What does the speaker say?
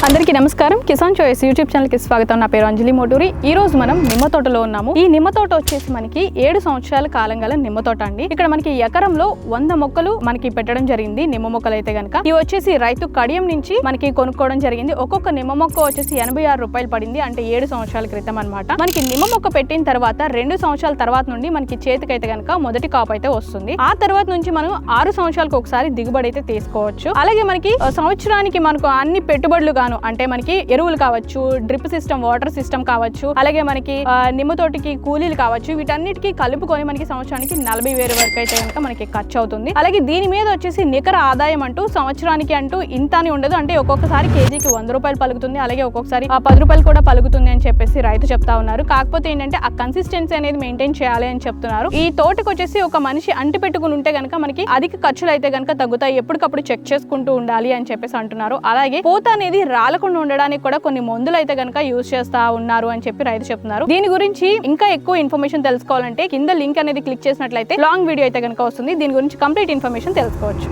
అందరికీ నమస్కారం. Kisan choice YouTube channel కి స్వాగతం. నా పేరు అంజలి మోటూరి. ఈ రోజు మనం నిమ్మ తోటలో ఉన్నాము. ఈ నిమ్మ తోట వచ్చేసి మనకి 7 సంవత్సరాల కాలం గల నిమ్మ తోట అండి. ఇక్కడ మనకి ఎకరంలో 100 మొక్కలు మనకి పెట్టడం జరిగింది. నిమ్మ మొక్కలు అయితే గనక ఇవి వచ్చేసి రైతు కడియం నుంచి మనకి కొనుక్కోవడం జరిగింది. ఒక్కొక్క నిమ్మ మొక్క వచ్చేసి 86 రూపాయలు పడింది. అంటే 7 సంవత్సరాల క్రితం అనమాట. మనకి నిమ్మ మొక్క పెట్టిన తర్వాత 2 సంవత్సరాల తర్వాత నుండి మనకి చేతికైతే గనక మొదటి కాపు అయితే వస్తుంది. ఆ తర్వాత నుంచి మనం 6 సంవత్సరాలకు ఒకసారి దిగుబడి అయితే తీసుకోవచ్చు. అలాగే మనకి సంవత్సరానికి మనకు అన్ని పెట్టుబడులు గాను అంటే మనకి ఎరువులు కావచ్చు, డ్రిప్ సిస్టమ్, వాటర్ సిస్టమ్ కావచ్చు, అలాగే మనకి నిమ్మ తోటికి కూలీలు కావచ్చు, వీటన్నిటికీ కలుపుకొని మనకి సంవత్సరానికి 40,000 వరకు అయితే కనుక మనకి ఖర్చు అవుతుంది. అలాగే దీని మీద వచ్చేసి నికర ఆదాయం అంటూ సంవత్సరానికి అంటూ ఇంత అని ఉండదు. అంటే ఒక్కొక్కసారి కేజీకి 100 రూపాయలు పలుకుతుంది, అలాగే ఒక్కొక్కసారి 10 రూపాయలు కూడా పలుకుతుంది అని చెప్పేసి రైతు చెప్తా ఉన్నారు. కాకపోతే ఏంటంటే ఆ కన్సిస్టెన్సీ అనేది మెయింటైన్ చేయాలి అని చెప్తున్నారు. ఈ తోటకు వచ్చేసి ఒక మనిషి అంటి పెట్టుకుని ఉంటే కనుక మనకి అధిక ఖర్చులు అయితే కనుక తగ్గుతాయి. ఎప్పటికప్పుడు చెక్ చేసుకుంటూ ఉండాలి అని చెప్పేసి అంటున్నారు. అలాగే పూత అనేది రాలకుండా ఉండడానికి కూడా కొన్ని మందులు అయితే కనుక యూజ్ చేస్తా ఉన్నారు అని చెప్పి రైతు చెప్తున్నారు. దీని గురించి ఇంకా ఎక్కువ ఇన్ఫర్మేషన్ తెలుసుకోవాలంటే కింద లింక్ అనేది క్లిక్ చేసినట్లయితే లాంగ్ వీడియో అయితే కనుక వస్తుంది. దీని గురించి కంప్లీట్ ఇన్ఫర్మేషన్ తెలుసుకోవచ్చు.